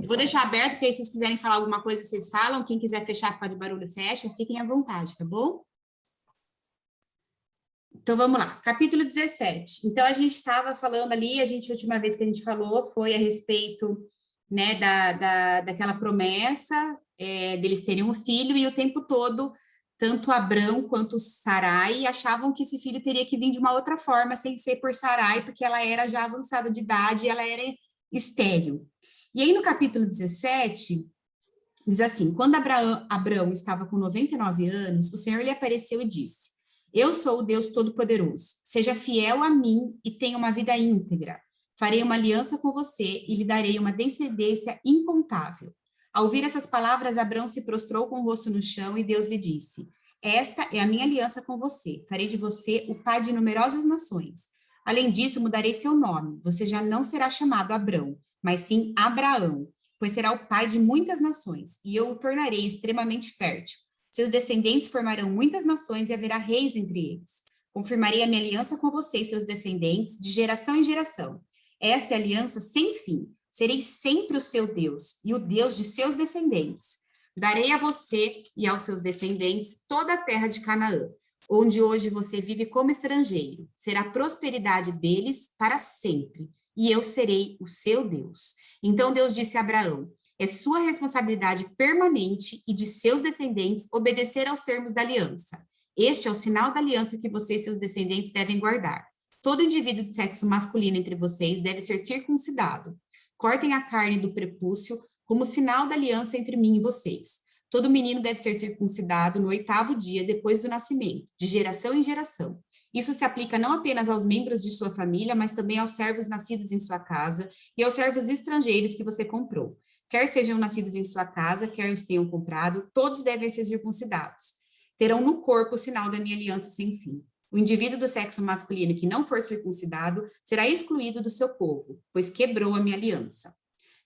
Eu vou deixar aberto, porque aí se vocês quiserem falar alguma coisa, vocês falam. Quem quiser fechar por causa de barulho, fecha. Fiquem à vontade, tá bom? Então, vamos lá. Capítulo 17. Então, a gente estava falando ali, a última vez que a gente falou foi a respeito, né, daquela promessa deles terem um filho, e o tempo todo, tanto Abrão quanto Sarai achavam que esse filho teria que vir de uma outra forma, sem ser por Sarai, porque ela era já avançada de idade e ela era estéril. E aí, no capítulo 17, diz assim: quando Abrão estava com 99 anos, o Senhor lhe apareceu e disse: eu sou o Deus Todo-Poderoso, seja fiel a mim e tenha uma vida íntegra. Farei uma aliança com você e lhe darei uma descendência incontável. Ao ouvir essas palavras, Abrão se prostrou com o rosto no chão e Deus lhe disse: esta é a minha aliança com você, farei de você o pai de numerosas nações. Além disso, mudarei seu nome, você já não será chamado Abrão, mas sim Abraão, pois será o pai de muitas nações, e eu o tornarei extremamente fértil. Seus descendentes formarão muitas nações e haverá reis entre eles. Confirmarei a minha aliança com você e seus descendentes, de geração em geração. Esta é a aliança sem fim. Serei sempre o seu Deus e o Deus de seus descendentes. Darei a você e aos seus descendentes toda a terra de Canaã, onde hoje você vive como estrangeiro. Será a prosperidade deles para sempre, e eu serei o seu Deus. Então Deus disse a Abraão: é sua responsabilidade permanente e de seus descendentes obedecer aos termos da aliança. Este é o sinal da aliança que você e seus descendentes devem guardar. Todo indivíduo de sexo masculino entre vocês deve ser circuncidado. Cortem a carne do prepúcio como sinal da aliança entre mim e vocês. Todo menino deve ser circuncidado no 8º dia depois do nascimento, de geração em geração. Isso se aplica não apenas aos membros de sua família, mas também aos servos nascidos em sua casa e aos servos estrangeiros que você comprou. Quer sejam nascidos em sua casa, quer os tenham comprado, todos devem ser circuncidados. Terão no corpo o sinal da minha aliança sem fim. O indivíduo do sexo masculino que não for circuncidado será excluído do seu povo, pois quebrou a minha aliança.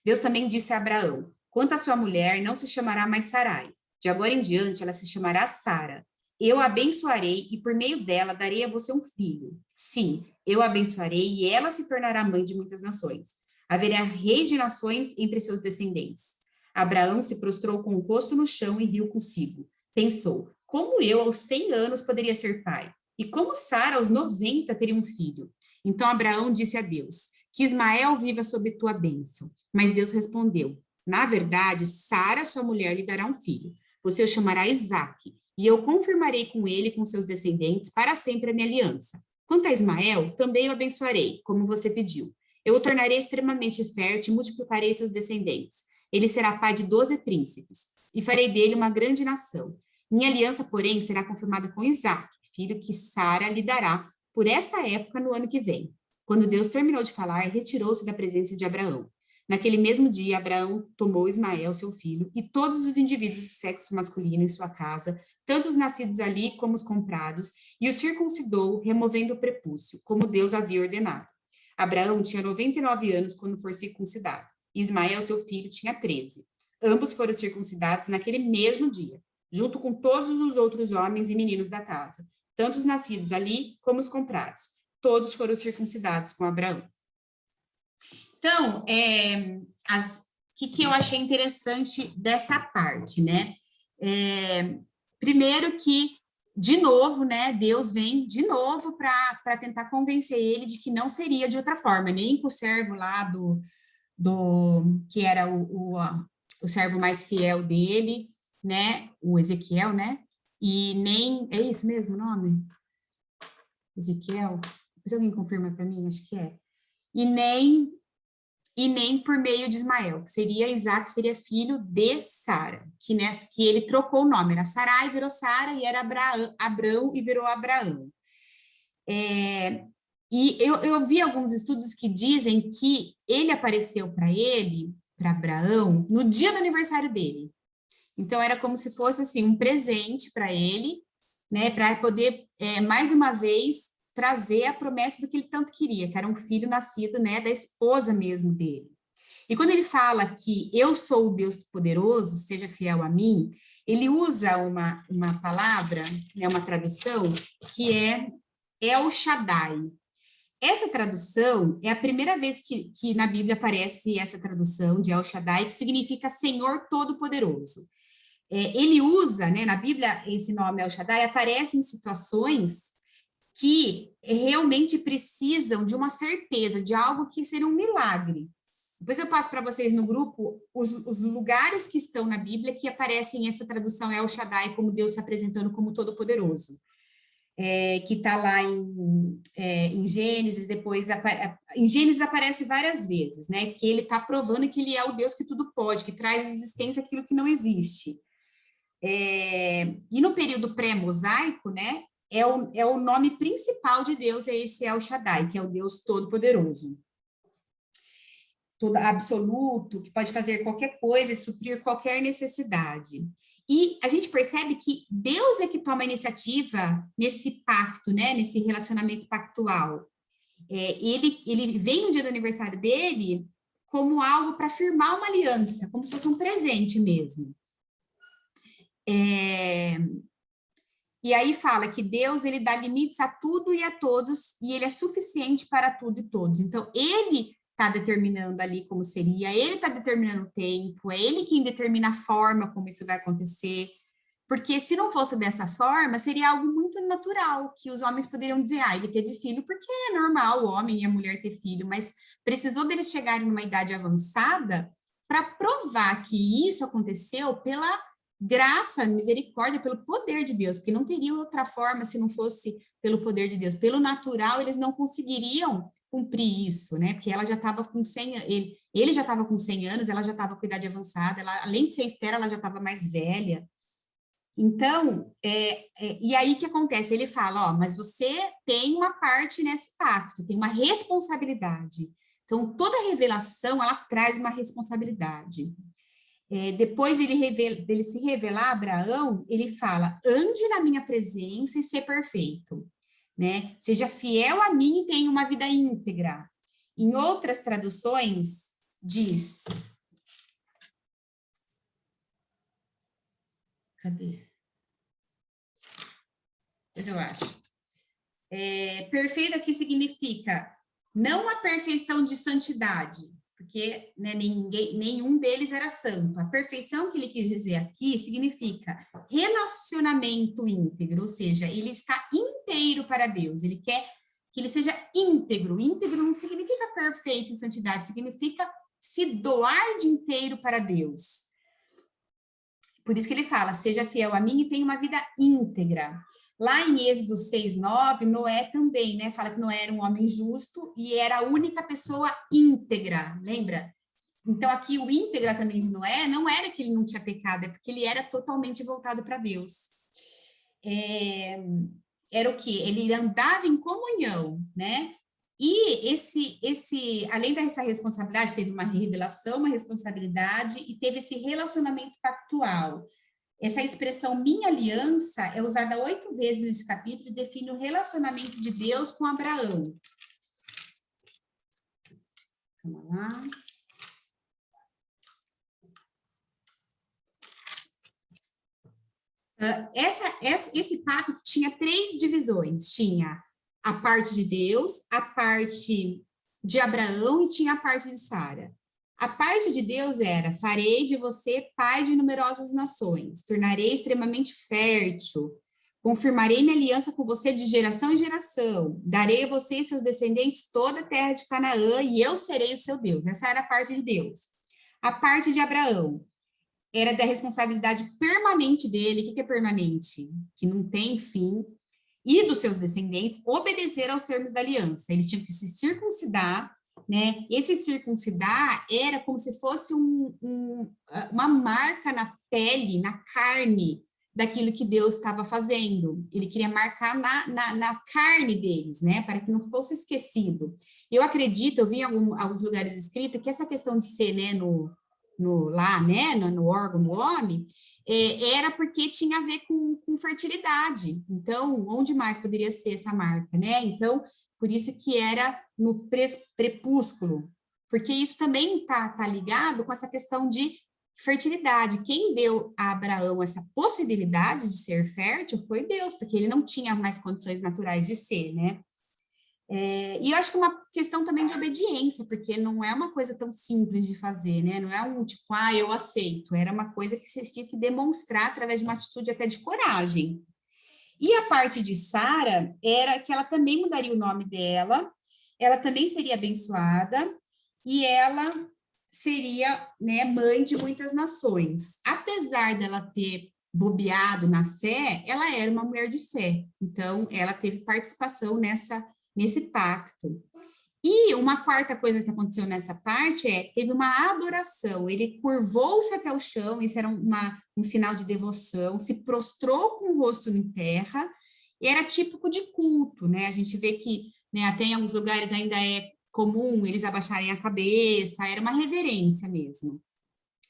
Deus também disse a Abraão: quanto à sua mulher, não se chamará mais Sarai. De agora em diante, ela se chamará Sara. Eu a abençoarei e por meio dela darei a você um filho. Sim, eu a abençoarei e ela se tornará mãe de muitas nações. Haverá reis de nações entre seus descendentes. Abraão se prostrou com o rosto no chão e riu consigo. Pensou: como eu aos 100 anos poderia ser pai? E como Sara aos 90 teria um filho? Então Abraão disse a Deus: que Ismael viva sob tua bênção. Mas Deus respondeu: na verdade, Sara, sua mulher, lhe dará um filho. Você o chamará Isaque, e eu confirmarei com ele e com seus descendentes para sempre a minha aliança. Quanto a Ismael, também o abençoarei, como você pediu. Eu o tornarei extremamente fértil e multiplicarei seus descendentes. Ele será pai de 12 príncipes, e farei dele uma grande nação. Minha aliança, porém, será confirmada com Isaque, filho que Sara lhe dará por esta época no ano que vem. Quando Deus terminou de falar, retirou-se da presença de Abraão. Naquele mesmo dia, Abraão tomou Ismael, seu filho, e todos os indivíduos do sexo masculino em sua casa, tanto os nascidos ali como os comprados, e os circuncidou, removendo o prepúcio, como Deus havia ordenado. Abraão tinha 99 anos quando foi circuncidado. Ismael, seu filho, tinha 13. Ambos foram circuncidados naquele mesmo dia, junto com todos os outros homens e meninos da casa, tanto os nascidos ali como os comprados. Todos foram circuncidados com Abraão. Então, que eu achei interessante dessa parte, né? Primeiro que, de novo, né, Deus vem de novo para tentar convencer ele de que não seria de outra forma, nem com o servo lá que era o servo mais fiel dele, né, o Ezequiel, né, e nem, é isso mesmo o nome? Ezequiel? Se alguém confirma para mim, acho que é. E nem por meio de Ismael, que seria Isaac, seria filho de Sara, que ele trocou o nome, era Sarai, virou Sara, e era Abrão e virou Abraão. E eu vi alguns estudos que dizem que ele apareceu para Abraão, no dia do aniversário dele. Então, era como se fosse assim, um presente para ele, né, para poder, mais uma vez, trazer a promessa do que ele tanto queria, que era um filho nascido, né, da esposa mesmo dele. E quando ele fala que eu sou o Deus Poderoso, seja fiel a mim, ele usa uma palavra, né, uma tradução, que é El Shaddai. Essa tradução é a primeira vez que na Bíblia aparece essa tradução de El Shaddai, que significa Senhor Todo-Poderoso. Ele usa, né, na Bíblia, esse nome El Shaddai aparece em situações que realmente precisam de uma certeza, de algo que seria um milagre. Depois eu passo para vocês no grupo os lugares que estão na Bíblia que aparecem essa tradução El Shaddai, como Deus se apresentando como Todo-Poderoso. Que está lá em Gênesis, depois em Gênesis aparece várias vezes, né? Que ele está provando que ele é o Deus que tudo pode, que traz à existência aquilo que não existe. E no período pré-mosaico, né? É o nome principal de Deus, é esse El Shaddai, que é o Deus Todo-Poderoso. Todo absoluto, que pode fazer qualquer coisa e suprir qualquer necessidade. E a gente percebe que Deus é que toma a iniciativa nesse pacto, né, nesse relacionamento pactual. Ele vem no dia do aniversário dele como algo para firmar uma aliança, como se fosse um presente mesmo. E aí fala que Deus, ele dá limites a tudo e a todos, e ele é suficiente para tudo e todos. Então, ele está determinando ali como seria, ele está determinando o tempo, é ele quem determina a forma como isso vai acontecer, porque se não fosse dessa forma, seria algo muito natural, que os homens poderiam dizer, ele teve filho porque é normal o homem e a mulher ter filho, mas precisou deles chegarem numa idade avançada para provar que isso aconteceu pela graça, misericórdia, pelo poder de Deus, porque não teria outra forma se não fosse pelo poder de Deus. Pelo natural, eles não conseguiriam cumprir isso, né? Porque ela já estava com 100 anos, ele já estava com 100 anos, ela já estava com idade avançada, ela, além de ser estéril, ela já estava mais velha. Então, e aí o que acontece? Ele fala, mas você tem uma parte nesse pacto, tem uma responsabilidade. Então, toda revelação, ela traz uma responsabilidade. Depois dele se revelar a Abraão, ele fala, ande na minha presença e ser perfeito, né? Seja fiel a mim e tenha uma vida íntegra. Em outras traduções, diz... Cadê? Eu acho. Perfeito aqui significa não a perfeição de santidade, porque né, nenhum deles era santo. A perfeição que ele quis dizer aqui significa relacionamento íntegro, ou seja, ele está inteiro para Deus, ele quer que ele seja íntegro. Íntegro não significa perfeito em santidade, significa se doar de inteiro para Deus. Por isso que ele fala, seja fiel a mim e tenha uma vida íntegra. Lá em Êxodo 6:9, Noé também, né? Fala que Noé era um homem justo e era a única pessoa íntegra, lembra? Então, aqui o íntegra também de Noé não era que ele não tinha pecado, é porque ele era totalmente voltado para Deus. Era o quê? Ele andava em comunhão, né? E além dessa responsabilidade, teve uma revelação, uma responsabilidade e teve esse relacionamento pactual. Essa expressão minha aliança é usada 8 vezes nesse capítulo e define o relacionamento de Deus com Abraão. Vamos lá. Esse pacto tinha 3 divisões. Tinha a parte de Deus, a parte de Abraão e tinha a parte de Sara. A parte de Deus era, farei de você pai de numerosas nações, tornarei extremamente fértil, confirmarei minha aliança com você de geração em geração, darei a você e seus descendentes toda a terra de Canaã e eu serei o seu Deus. Essa era a parte de Deus. A parte de Abraão era da responsabilidade permanente dele. O que é permanente? Que não tem fim. E dos seus descendentes obedecer aos termos da aliança. Eles tinham que se circuncidar, né? Esse circuncidar era como se fosse uma marca na pele, na carne daquilo que Deus estava fazendo. Ele queria marcar na carne deles, né? Para que não fosse esquecido. Eu acredito, eu vi em alguns lugares escrito que essa questão de ser, né, lá, né, no órgão do homem, era porque tinha a ver com fertilidade. Então, onde mais poderia ser essa marca, né? Então, por isso que era no prepúsculo, porque isso também tá ligado com essa questão de fertilidade. Quem deu a Abraão essa possibilidade de ser fértil foi Deus, porque ele não tinha mais condições naturais de ser, né? E eu acho que uma questão também de obediência, porque não é uma coisa tão simples de fazer, né? Não é um tipo, eu aceito. Era uma coisa que vocês tinham que demonstrar através de uma atitude até de coragem. E a parte de Sara era que ela também mudaria o nome dela, ela também seria abençoada, e ela seria, né, mãe de muitas nações. Apesar dela ter bobeado na fé, ela era uma mulher de fé. Então, ela teve participação nesse pacto. E uma quarta coisa que aconteceu nessa parte teve uma adoração, ele curvou-se até o chão, isso era um sinal de devoção, se prostrou com o rosto em terra, e era típico de culto, né? A gente vê que, né, até em alguns lugares ainda é comum eles abaixarem a cabeça, era uma reverência mesmo.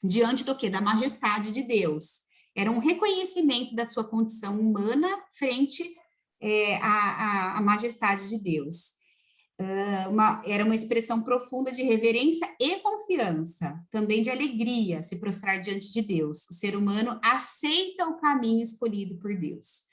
Diante do quê? Da majestade de Deus. Era um reconhecimento da sua condição humana frente à majestade de Deus. Era uma expressão profunda de reverência e confiança, também de alegria, se prostrar diante de Deus. O ser humano aceita o caminho escolhido por Deus.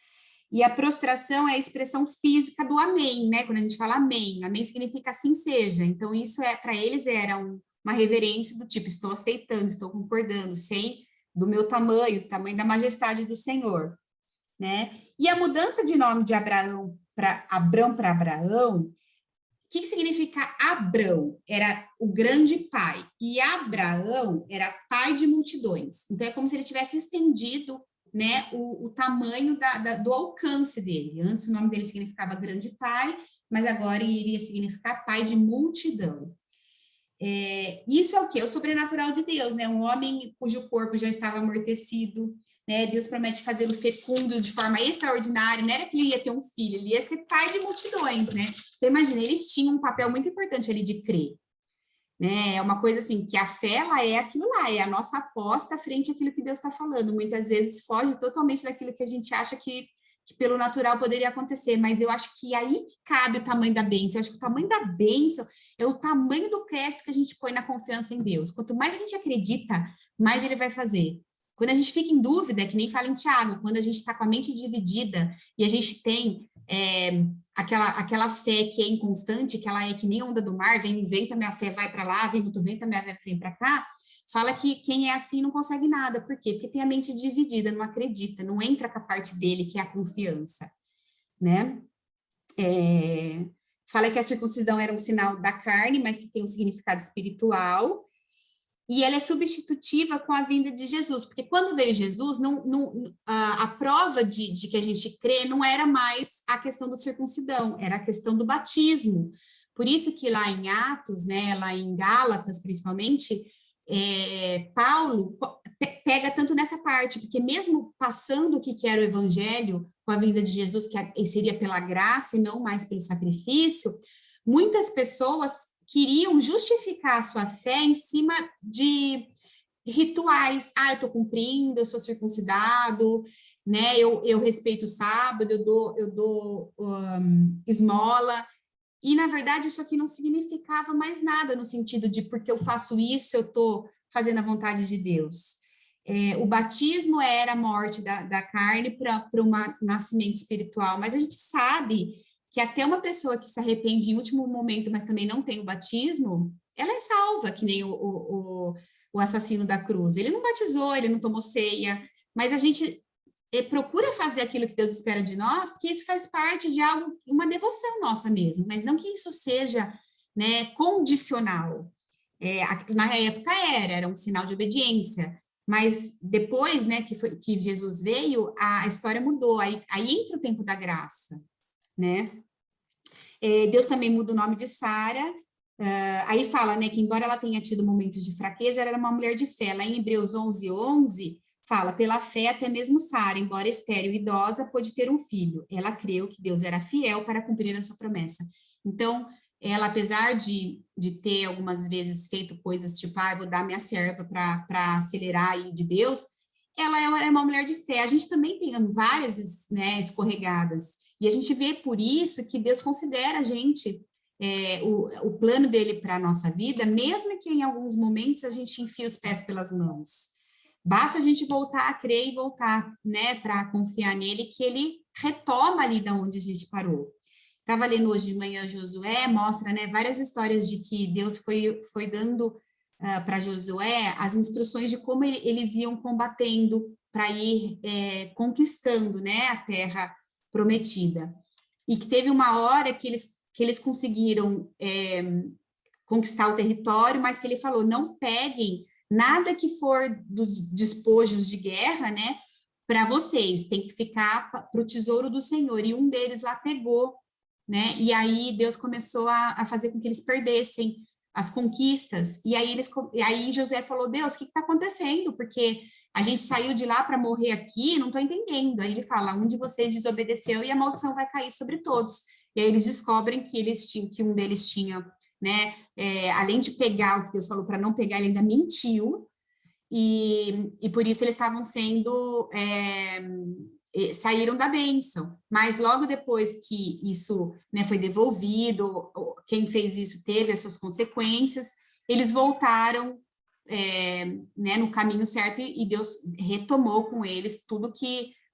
E a prostração é a expressão física do amém, né? Quando a gente fala amém, amém significa assim seja. Então, isso para eles era uma reverência do tipo, estou aceitando, estou concordando, sei do meu tamanho, tamanho da majestade do Senhor, né? E a mudança de nome de Abraão para Abraão, o que significa Abrão? Era o grande pai, e Abraão era pai de multidões. Então, é como se ele tivesse estendido, né, o tamanho do alcance dele. Antes, o nome dele significava grande pai, mas agora iria significar pai de multidão. Isso é o quê? O sobrenatural de Deus, né? Um homem cujo corpo já estava amortecido, né? Deus promete fazê-lo fecundo de forma extraordinária. Não era que ele ia ter um filho, ele ia ser pai de multidões, né? Então, imagina, eles tinham um papel muito importante ali de crer, né? É uma coisa assim, que a fé, ela é aquilo lá, é a nossa aposta frente àquilo que Deus está falando. Muitas vezes foge totalmente daquilo que a gente acha que pelo natural poderia acontecer, mas eu acho que aí que cabe o tamanho da bênção. Eu acho que o tamanho da bênção é o tamanho do crédito que a gente põe na confiança em Deus. Quanto mais a gente acredita, mais ele vai fazer. Quando a gente fica em dúvida, que nem fala em Tiago, quando a gente está com a mente dividida e a gente tem aquela fé que é inconstante, que ela é que nem onda do mar, vem um vento, a minha fé vai para lá, vem outro vento, a minha fé vem para cá, fala que quem é assim não consegue nada. Por quê? Porque tem a mente dividida, não acredita, não entra com a parte dele, que é a confiança, né? Fala que a circuncisão era um sinal da carne, mas que tem um significado espiritual, e ela é substitutiva com a vinda de Jesus, porque quando veio Jesus, a prova de que a gente crê não era mais a questão do circuncidão, era a questão do batismo. Por isso que lá em Atos, né, lá em Gálatas, principalmente, Paulo pega tanto nessa parte, porque mesmo passando o que era o evangelho com a vinda de Jesus, que seria pela graça e não mais pelo sacrifício, muitas pessoas queriam justificar a sua fé em cima de rituais. Eu estou cumprindo, eu sou circuncidado, né? Eu respeito o sábado, eu dou esmola. E, na verdade, isso aqui não significava mais nada no sentido de porque eu faço isso, eu estou fazendo a vontade de Deus. O batismo era a morte da carne para um nascimento espiritual, mas a gente sabe que até uma pessoa que se arrepende em último momento, mas também não tem o batismo, ela é salva, que nem o assassino da cruz. Ele não batizou, ele não tomou ceia, mas a gente procura fazer aquilo que Deus espera de nós, porque isso faz parte de algo, uma devoção nossa mesmo, mas não que isso seja, né, condicional. Na época era um sinal de obediência, mas depois, né, que Jesus veio, a história mudou, aí entra o tempo da graça, né? Deus também muda o nome de Sara, aí fala, né, que embora ela tenha tido momentos de fraqueza, ela era uma mulher de fé. Lá em Hebreus 11:11, fala, pela fé até mesmo Sara, embora estéril e idosa, pôde ter um filho. Ela creu que Deus era fiel para cumprir a sua promessa. Então, ela, apesar de ter algumas vezes feito coisas tipo, vou dar minha serva para acelerar aí de Deus, ela é uma mulher de fé. A gente também tem várias, né, escorregadas, e a gente vê por isso que Deus considera a gente, o plano dele para a nossa vida, mesmo que em alguns momentos a gente enfie os pés pelas mãos. Basta a gente voltar a crer e voltar, né, para confiar nele, que ele retoma ali da onde a gente parou. estava lendo hoje de manhã Josué, mostra, né, várias histórias de que Deus foi dando para Josué as instruções de como eles iam combatendo para ir conquistando, né, a terra prometida. E que teve uma hora que eles conseguiram conquistar o território, mas que ele falou, não peguem nada que for dos despojos de guerra, né, para vocês, tem que ficar para o tesouro do Senhor. E um deles lá pegou, né, e aí Deus começou a fazer com que eles perdessem as conquistas, e aí José falou, Deus, o que está acontecendo? Porque a gente saiu de lá para morrer aqui, não estou entendendo. Aí ele fala, um de vocês desobedeceu e a maldição vai cair sobre todos. E aí eles descobrem que um deles tinha, né, além de pegar o que Deus falou para não pegar, ele ainda mentiu, e por isso eles estavam sendo, saíram da bênção, mas logo depois que isso, né, foi devolvido, quem fez isso teve as suas consequências, eles voltaram, né, no caminho certo e Deus retomou com eles tudo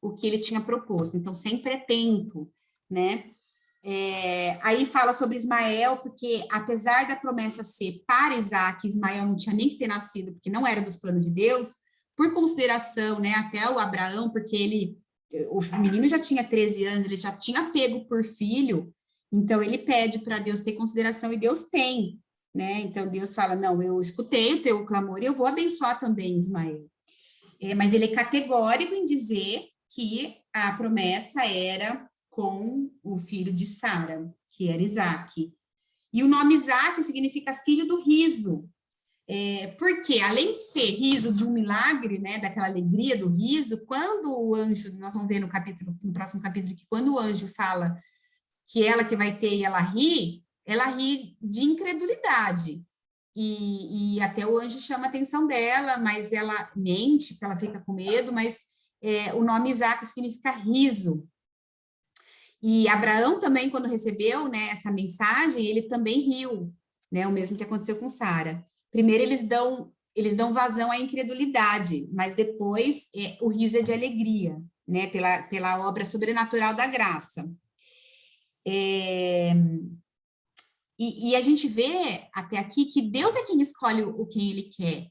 o que ele tinha proposto, então sempre é tempo, né? Aí fala sobre Ismael, porque apesar da promessa ser para Isaac, Ismael não tinha nem que ter nascido, porque não era dos planos de Deus, por consideração, né, até o Abraão, porque o menino já tinha 13 anos, ele já tinha pego por filho, então ele pede para Deus ter consideração e Deus tem, né? Então Deus fala, não, eu escutei o teu clamor e eu vou abençoar também Ismael. Mas ele é categórico em dizer que a promessa era com o filho de Sara, que era Isaac. E o nome Isaac significa filho do riso, porque além de ser riso de um milagre, né, daquela alegria do riso, quando o anjo, nós vamos ver no próximo capítulo, que quando o anjo fala que ela que vai ter e ela ri de incredulidade. E até o anjo chama a atenção dela, mas ela mente, porque ela fica com medo, mas o nome Isaac significa riso. E Abraão também, quando recebeu, né, essa mensagem, ele também riu, né, o mesmo que aconteceu com Sara. Primeiro eles dão vazão à incredulidade, mas depois o riso é de alegria, né, pela obra sobrenatural da graça. E a gente vê até aqui que Deus é quem escolhe quem ele quer,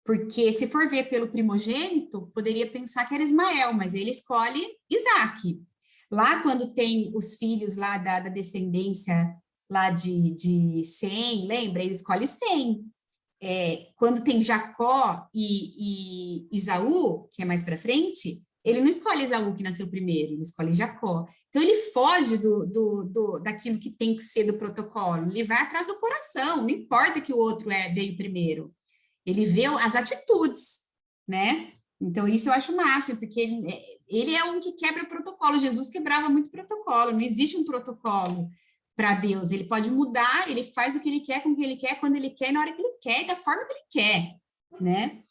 porque se for ver pelo primogênito, poderia pensar que era Ismael, mas ele escolhe Isaac. Lá quando tem os filhos lá da descendência lá de Sem, lembra? Ele escolhe Sem. Quando tem Jacó e Esaú, que é mais para frente, ele não escolhe Esaú, que nasceu primeiro, ele escolhe Jacó. Então, ele foge daquilo que tem que ser do protocolo, ele vai atrás do coração, não importa que o outro veio primeiro. Ele vê as atitudes, né? Então, isso eu acho máximo, porque ele é um que quebra protocolo. Jesus quebrava muito protocolo, não existe um protocolo para Deus. Ele pode mudar, ele faz o que ele quer, com o que ele quer, quando ele quer, na hora que ele quer, e da forma que ele quer, né?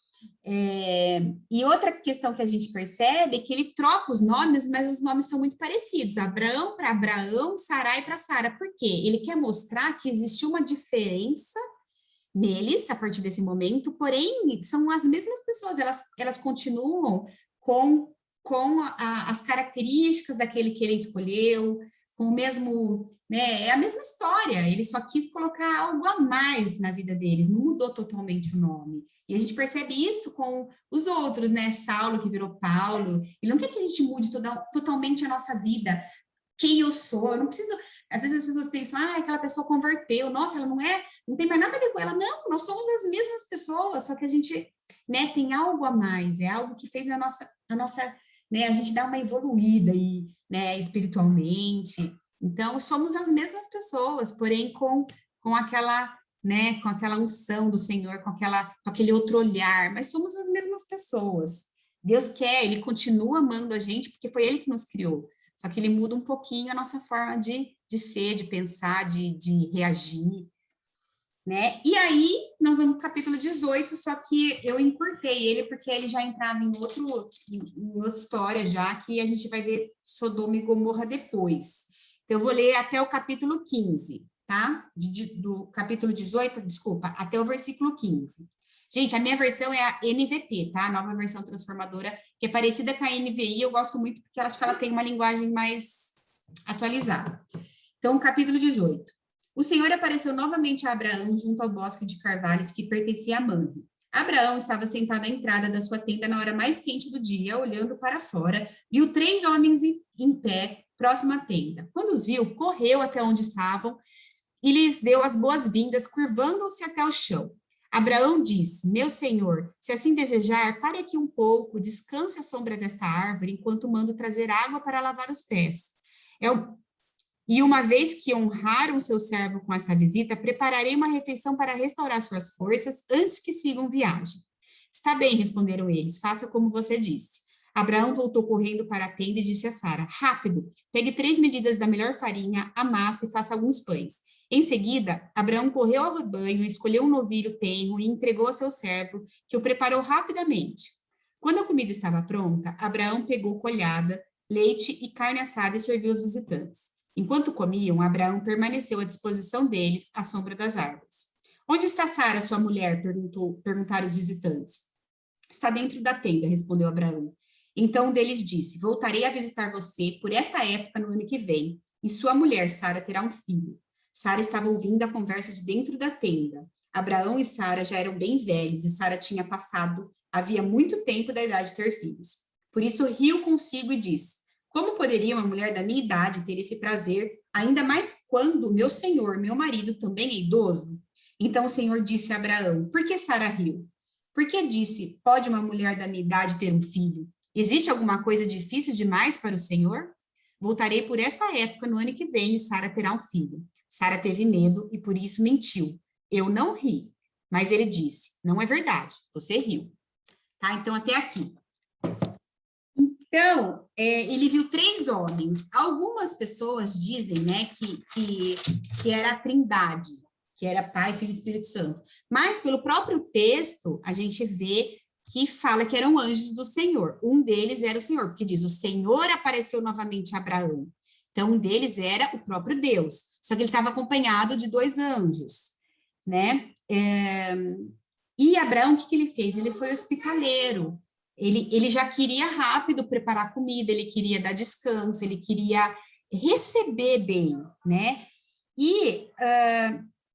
E outra questão que a gente percebe é que ele troca os nomes, mas os nomes são muito parecidos. Abraão para Abraão, Sarai para Sara. Por quê? Ele quer mostrar que existe uma diferença neles, a partir desse momento, porém, são as mesmas pessoas, elas continuam com as características daquele que ele escolheu, com o mesmo, né, é a mesma história, ele só quis colocar algo a mais na vida deles, não mudou totalmente o nome. E a gente percebe isso com os outros, né, Saulo, que virou Paulo, ele não quer que a gente mude totalmente a nossa vida, quem eu sou, eu não preciso... Às vezes as pessoas pensam, aquela pessoa converteu, nossa, ela não tem mais nada a ver com ela. Não, nós somos as mesmas pessoas, só que a gente, né, tem algo a mais, é algo que fez a nossa, né, a gente dar uma evoluída aí, né, espiritualmente. Então, somos as mesmas pessoas, porém com aquela, né, com aquela unção do Senhor, com aquele outro olhar, mas somos as mesmas pessoas. Deus quer, Ele continua amando a gente, porque foi Ele que nos criou. Só que ele muda um pouquinho a nossa forma de ser, de pensar, de reagir, né? E aí, nós vamos para o capítulo 18, só que eu encurtei ele, porque ele já entrava em outra história já, que a gente vai ver Sodoma e Gomorra depois. Então, eu vou ler até o capítulo 15, tá? Do capítulo 18, desculpa, até o versículo 15. Gente, a minha versão é a NVT, tá? A nova versão transformadora, que é parecida com a NVI, eu gosto muito porque eu acho que ela tem uma linguagem mais atualizada. Então, capítulo 18. O Senhor apareceu novamente a Abraão junto ao bosque de carvalhos que pertencia a Mamre. Abraão estava sentado à entrada da sua tenda na hora mais quente do dia, olhando para fora, viu 3 homens em pé, próximo à tenda. Quando os viu, correu até onde estavam e lhes deu as boas-vindas, curvando-se até o chão. Abraão disse: Meu senhor, se assim desejar, pare aqui um pouco, descanse à sombra desta árvore, enquanto mando trazer água para lavar os pés. E uma vez que honraram seu servo com esta visita, prepararei uma refeição para restaurar suas forças antes que sigam viagem. Está bem, responderam eles, faça como você disse. Abraão voltou correndo para a tenda e disse a Sara: Rápido, pegue 3 medidas da melhor farinha, amasse e faça alguns pães. Em seguida, Abraão correu ao rebanho, escolheu um novilho tenro e entregou a seu servo, que o preparou rapidamente. Quando a comida estava pronta, Abraão pegou colhada, leite e carne assada e serviu aos visitantes. Enquanto comiam, Abraão permaneceu à disposição deles, à sombra das árvores. Onde está Sara, sua mulher? Perguntaram os visitantes. Está dentro da tenda, respondeu Abraão. Então um deles disse: Voltarei a visitar você por esta época no ano que vem, e sua mulher, Sara, terá um filho. Sara estava ouvindo a conversa de dentro da tenda. Abraão e Sara já eram bem velhos, e Sara tinha passado, havia muito tempo da idade de ter filhos. Por isso riu consigo e disse: Como poderia uma mulher da minha idade ter esse prazer, ainda mais quando meu senhor, meu marido, também é idoso? Então o Senhor disse a Abraão: Por que Sara riu? Porque disse: Pode uma mulher da minha idade ter um filho? Existe alguma coisa difícil demais para o Senhor? Voltarei por esta época no ano que vem e Sara terá um filho. Sara teve medo e por isso mentiu. Eu não ri. Mas ele disse: Não é verdade, você riu. Tá? Então, até aqui. Então, ele viu 3 homens. Algumas pessoas dizem, né, que era a Trindade, que era Pai, Filho e Espírito Santo. Mas, pelo próprio texto, a gente vê que fala que eram anjos do Senhor. Um deles era o Senhor, porque diz: o Senhor apareceu novamente a Abraão. Então, um deles era o próprio Deus. Só que ele estava acompanhado de 2 anjos, né? E Abraão, o que ele fez? Ele foi hospitaleiro. Ele já queria rápido preparar comida, ele queria dar descanso, ele queria receber bem, né? E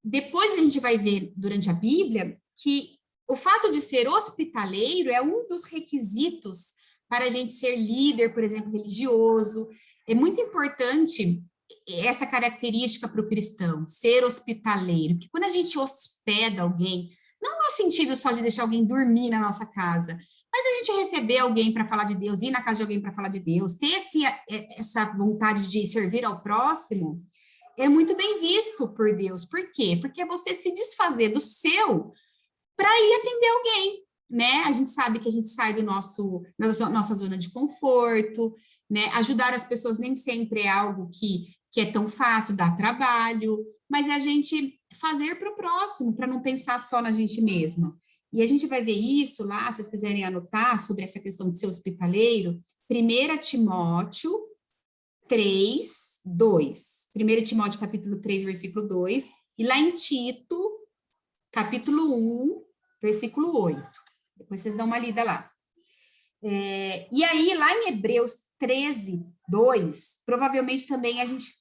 depois a gente vai ver durante a Bíblia que o fato de ser hospitaleiro é um dos requisitos para a gente ser líder, por exemplo, religioso. É muito importante essa característica para o cristão, ser hospitaleiro, porque quando a gente hospeda alguém, não no sentido só de deixar alguém dormir na nossa casa, mas a gente receber alguém para falar de Deus, ir na casa de alguém para falar de Deus, ter essa vontade de servir ao próximo, é muito bem visto por Deus. Por quê? Porque é você se desfazer do seu para ir atender alguém, né? A gente sabe que a gente sai da nossa zona de conforto, né? Ajudar as pessoas nem sempre é algo que é tão fácil, dá trabalho, mas é a gente fazer para o próximo, para não pensar só na gente mesma. E a gente vai ver isso lá, se vocês quiserem anotar sobre essa questão de ser hospitaleiro, 1 Timóteo 3, 2. 1 Timóteo capítulo 3, versículo 2, e lá em Tito, capítulo 1, versículo 8. Depois vocês dão uma lida lá. E aí, lá em Hebreus 13, 2, provavelmente também a gente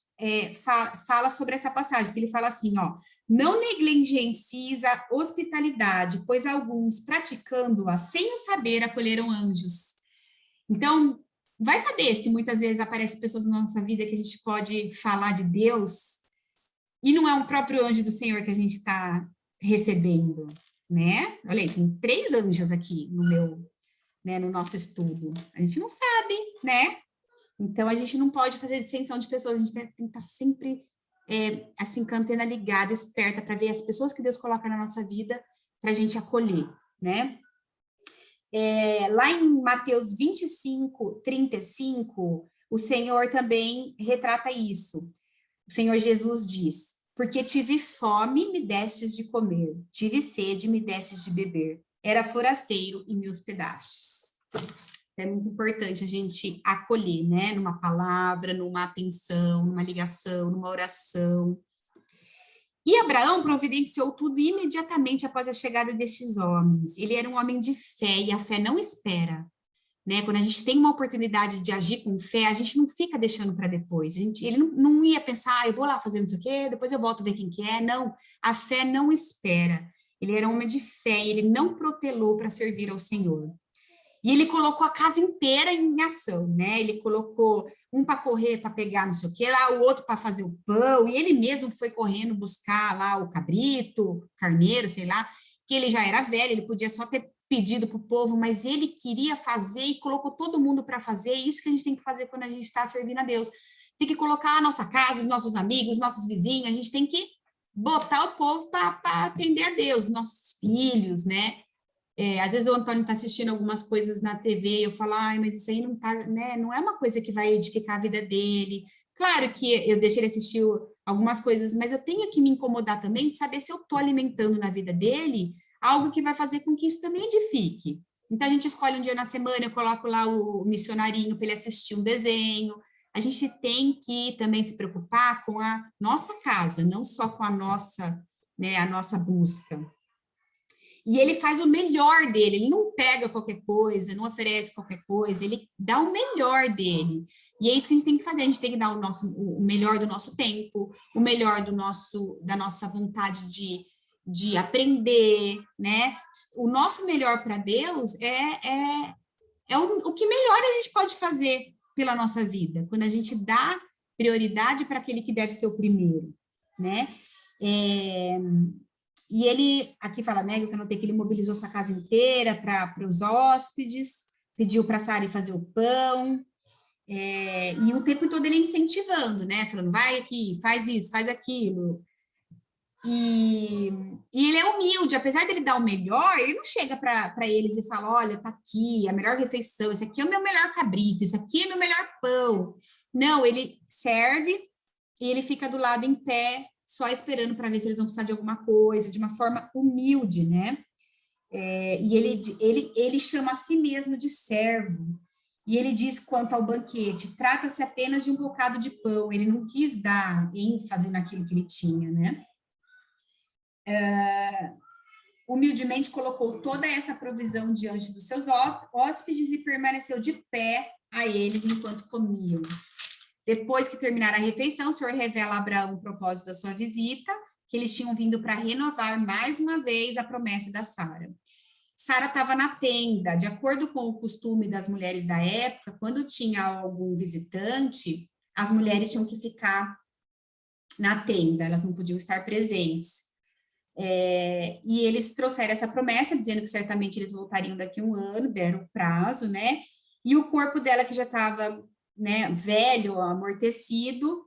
fala sobre essa passagem, porque ele fala assim, ó: não negligencies a hospitalidade, pois alguns, praticando-a sem o saber, acolheram anjos. Então, vai saber se muitas vezes aparecem pessoas na nossa vida que a gente pode falar de Deus e não é um próprio anjo do Senhor que a gente está recebendo, né? Olha aí, tem 3 anjos aqui no nosso estudo. A gente não sabe, né? Então, a gente não pode fazer distinção de pessoas, a gente tem que estar sempre, assim, com a antena ligada, esperta, para ver as pessoas que Deus coloca na nossa vida, para a gente acolher, né? Lá em Mateus 25, 35, o Senhor também retrata isso. O Senhor Jesus diz: porque tive fome, me destes de comer, tive sede, me destes de beber, era forasteiro e me hospedastes. É muito importante a gente acolher, né? Numa palavra, numa atenção, numa ligação, numa oração. E Abraão providenciou tudo imediatamente após a chegada destes homens. Ele era um homem de fé, e a fé não espera. né? Quando a gente tem uma oportunidade de agir com fé, a gente não fica deixando para depois. Ele não ia pensar, eu vou lá fazer não sei o quê, depois eu volto ver quem que é. Não, a fé não espera. Ele era um homem de fé, ele não protelou para servir ao Senhor. E ele colocou a casa inteira em ação, né? Ele colocou um para correr, para pegar não sei o quê, lá o outro para fazer o pão, e ele mesmo foi correndo buscar lá o cabrito, o carneiro, sei lá, que ele já era velho, ele podia só ter pedido para o povo, mas ele queria fazer e colocou todo mundo para fazer. É isso que a gente tem que fazer quando a gente está servindo a Deus. Tem que colocar a nossa casa, os nossos amigos, os nossos vizinhos, a gente tem que botar o povo para atender a Deus, nossos filhos, né? Às vezes o Antônio está assistindo algumas coisas na TV e eu falo, ai, mas isso aí não tá, né? Não é uma coisa que vai edificar a vida dele. Claro que eu deixo ele assistir algumas coisas, mas eu tenho que me incomodar também de saber se eu estou alimentando na vida dele algo que vai fazer com que isso também edifique. Então a gente escolhe um dia na semana, eu coloco lá o missionarinho para ele assistir um desenho. A gente tem que também se preocupar com a nossa casa, não só com né, a nossa busca. E ele faz o melhor dele, ele não pega qualquer coisa, não oferece qualquer coisa, ele dá o melhor dele. E é isso que a gente tem que fazer, a gente tem que dar o melhor do nosso tempo, o melhor da nossa vontade de aprender, né? O nosso melhor para Deus é o que melhor a gente pode fazer pela nossa vida, quando a gente dá prioridade para aquele que deve ser o primeiro, né? E ele, aqui fala, né, que eu notei que ele mobilizou sua casa inteira para os hóspedes, pediu para a Sara fazer o pão, e o tempo todo ele incentivando, né, falando, vai aqui, faz isso, faz aquilo. E ele é humilde, apesar dele dar o melhor, ele não chega para eles e fala, olha, tá aqui a melhor refeição, esse aqui é o meu melhor cabrito, esse aqui é o meu melhor pão. Não, ele serve e ele fica do lado em pé, só esperando para ver se eles vão precisar de alguma coisa, de uma forma humilde, né? E ele chama a si mesmo de servo. E ele diz quanto ao banquete, trata-se apenas de um bocado de pão, ele não quis dar ênfase naquilo que ele tinha, né? Humildemente colocou toda essa provisão diante dos seus hóspedes e permaneceu de pé a eles enquanto comiam. Depois que terminar a refeição, o Senhor revela a Abraão o propósito da sua visita, que eles tinham vindo para renovar mais uma vez a promessa da Sara. Sara estava na tenda. De acordo com o costume das mulheres da época, quando tinha algum visitante, as mulheres tinham que ficar na tenda, elas não podiam estar presentes. E eles trouxeram essa promessa, dizendo que certamente eles voltariam daqui a um ano, deram o prazo, né? E o corpo dela, que já estava, né, velho, amortecido,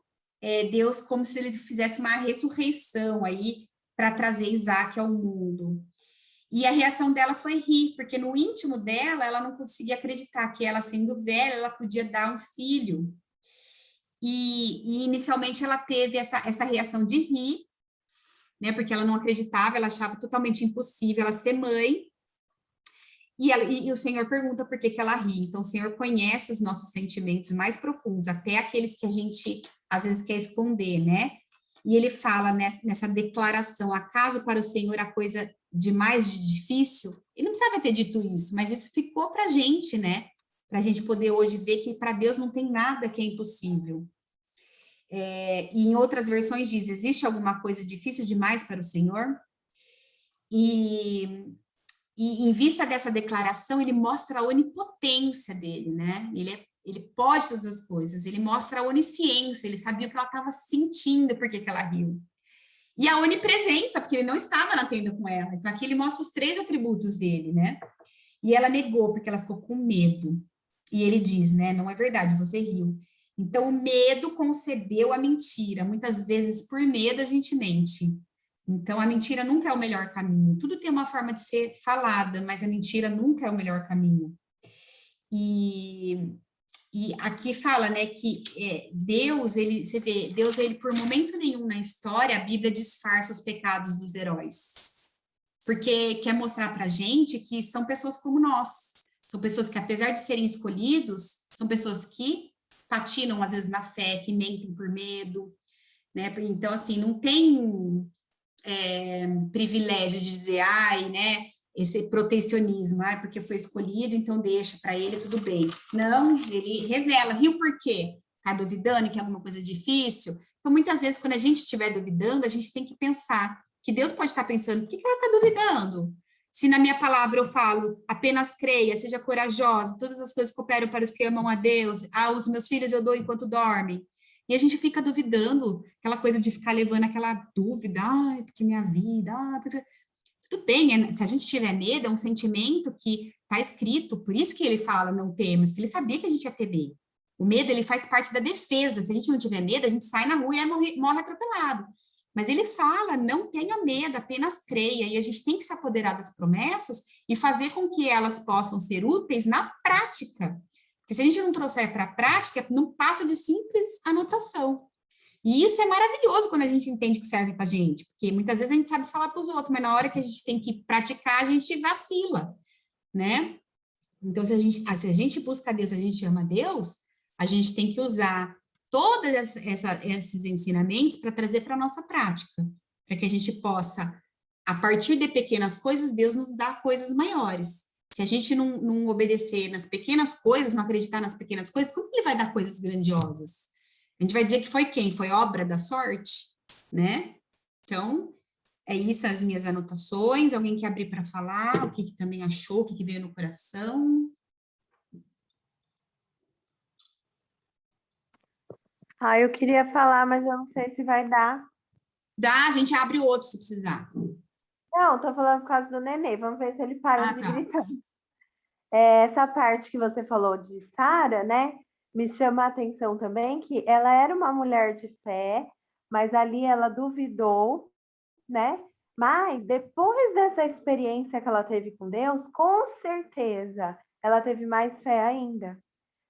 Deus, como se ele fizesse uma ressurreição aí para trazer Isaac ao mundo. E a reação dela foi rir, porque no íntimo dela, ela não conseguia acreditar que ela, sendo velha, ela podia dar um filho. E inicialmente ela teve essa reação de rir, né, porque ela não acreditava, ela achava totalmente impossível ela ser mãe. E o Senhor pergunta por que ela ri. Então, o Senhor conhece os nossos sentimentos mais profundos, até aqueles que a gente, às vezes, quer esconder, né? E ele fala nessa declaração, acaso para o Senhor a coisa de mais difícil? Ele não precisava ter dito isso, mas isso ficou para a gente, né? Para a gente poder hoje ver que para Deus não tem nada que é impossível. E em outras versões diz, existe alguma coisa difícil demais para o Senhor? E em vista dessa declaração, ele mostra a onipotência dele, né? Ele pode todas as coisas, ele mostra a onisciência, ele sabia o que ela estava sentindo, por que ela riu. E a onipresença, porque ele não estava na tenda com ela. Então, aqui ele mostra os 3 atributos dele, né? E ela negou, porque ela ficou com medo. E ele diz, né? Não é verdade, você riu. Então, o medo concebeu a mentira. Muitas vezes, por medo, a gente mente. Então, a mentira nunca é o melhor caminho. Tudo tem uma forma de ser falada, mas a mentira nunca é o melhor caminho. E aqui fala, né, que Deus, você vê, Deus, ele, por momento nenhum na história, a Bíblia disfarça os pecados dos heróis. Porque quer mostrar pra gente que são pessoas como nós. São pessoas que, apesar de serem escolhidos, são pessoas que patinam, às vezes, na fé, que mentem por medo, né? Então, assim, não tem privilégio de dizer, ai, né, esse protecionismo, porque foi escolhido, então deixa para ele, tudo bem. Não, ele revela, viu por quê? Está duvidando que é alguma coisa difícil? Então, muitas vezes, quando a gente estiver duvidando, a gente tem que pensar que Deus pode estar pensando, por que ela está duvidando? Se na minha palavra eu falo, apenas creia, seja corajosa, todas as coisas cooperam para os que amam a Deus, aos meus filhos eu dou enquanto dormem. E a gente fica duvidando, aquela coisa de ficar levando aquela dúvida, porque minha vida, porque... Tudo bem, se a gente tiver medo, é um sentimento que está escrito, por isso que ele fala não temos, porque ele sabia que a gente ia ter medo. O medo, ele faz parte da defesa. Se a gente não tiver medo, a gente sai na rua e morre atropelado. Mas ele fala, não tenha medo, apenas creia. E a gente tem que se apoderar das promessas e fazer com que elas possam ser úteis na prática. Porque se a gente não trouxer para a prática, não passa de simples anotação. E isso é maravilhoso quando a gente entende que serve para a gente, porque muitas vezes a gente sabe falar para os outros, mas na hora que a gente tem que praticar, a gente vacila, né? Então, se a gente busca Deus, se a gente ama Deus, a gente tem que usar todos esses ensinamentos para trazer para a nossa prática, para que a gente possa, a partir de pequenas coisas, Deus nos dá coisas maiores. Se a gente não obedecer nas pequenas coisas, não acreditar nas pequenas coisas, como que ele vai dar coisas grandiosas? A gente vai dizer que foi quem? Foi obra da sorte, né? Então, é isso as minhas anotações. Alguém quer abrir para falar? O que também achou? O que veio no coração? Eu queria falar, mas eu não sei se vai dar. Dá, a gente abre o outro se precisar. Não, tô falando por causa do nenê. Vamos ver se ele para de Tá. gritar. Essa parte que você falou de Sara, né? Me chama a atenção também que ela era uma mulher de fé, mas ali ela duvidou, né? Mas depois dessa experiência que ela teve com Deus, com certeza ela teve mais fé ainda,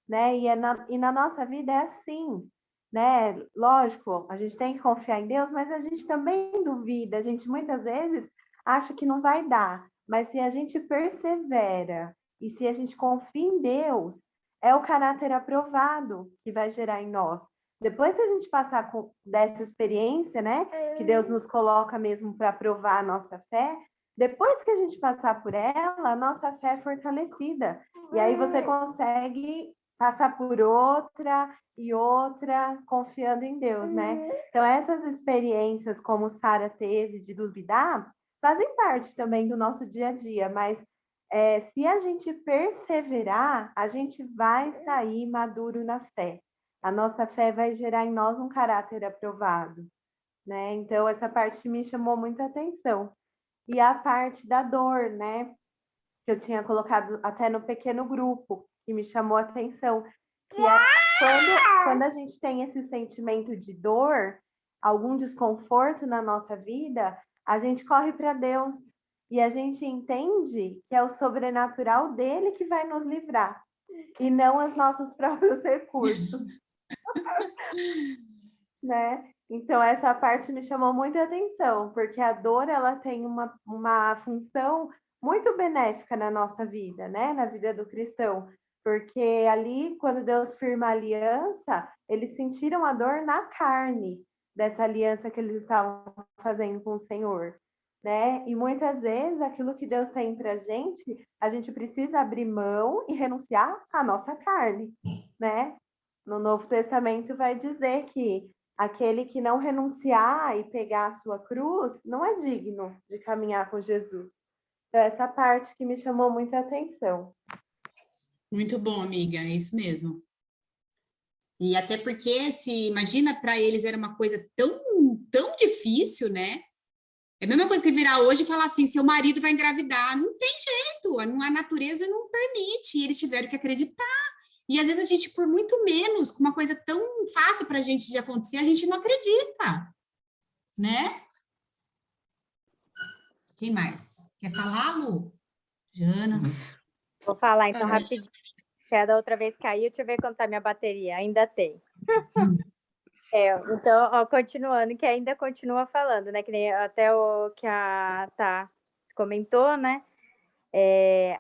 né? E na nossa vida é assim, né? Lógico, a gente tem que confiar em Deus, mas a gente também duvida. A gente muitas vezes acha que não vai dar, mas se a gente persevera e se a gente confia em Deus, é o caráter aprovado que vai gerar em nós. Depois que a gente passar dessa experiência, né, que Deus nos coloca mesmo para provar a nossa fé, depois que a gente passar por ela, a nossa fé é fortalecida. E aí você consegue passar por outra e outra, confiando em Deus, né? Então, essas experiências, como Sara teve, de duvidar, fazem parte também do nosso dia a dia, mas se a gente perseverar, a gente vai sair maduro na fé. A nossa fé vai gerar em nós um caráter aprovado, né? Então, essa parte me chamou muita atenção. E a parte da dor, né? Que eu tinha colocado até no pequeno grupo, que me chamou a atenção, que é quando a gente tem esse sentimento de dor, algum desconforto na nossa vida, a gente corre para Deus e a gente entende que é o sobrenatural dele que vai nos livrar e não os nossos próprios recursos, né? Então essa parte me chamou muita atenção, porque a dor ela tem uma função muito benéfica na nossa vida, né? Na vida do cristão, porque ali quando Deus firma a aliança, eles sentiram a dor na carne dessa aliança que eles estavam fazendo com o Senhor, né? E muitas vezes aquilo que Deus tem para a gente precisa abrir mão e renunciar à nossa carne, né? No Novo Testamento vai dizer que aquele que não renunciar e pegar a sua cruz não é digno de caminhar com Jesus. Então, essa parte que me chamou muita atenção. Muito bom, amiga, é isso mesmo. E até porque, se imagina, para eles era uma coisa tão difícil, né? É a mesma coisa que virar hoje e falar assim, seu marido vai engravidar. Não tem jeito, a natureza não permite, e eles tiveram que acreditar. E às vezes a gente, por muito menos, com uma coisa tão fácil para a gente de acontecer, a gente não acredita, né? Quem mais? Quer falar, Lu? Jana? Vou falar então rapidinho. Que da outra vez caiu, deixa eu ver quanto tá minha bateria. Ainda tem. Então, continuando, que ainda continua falando, né? Que nem até o que a Tá comentou, né?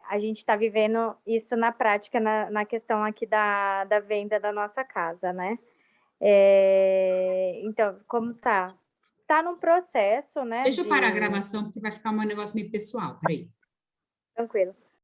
A gente está vivendo isso na prática, na questão aqui da venda da nossa casa, né? Então, como tá? Tá num processo, né? Deixa eu parar a gravação, porque vai ficar um negócio meio pessoal, peraí. Tranquilo.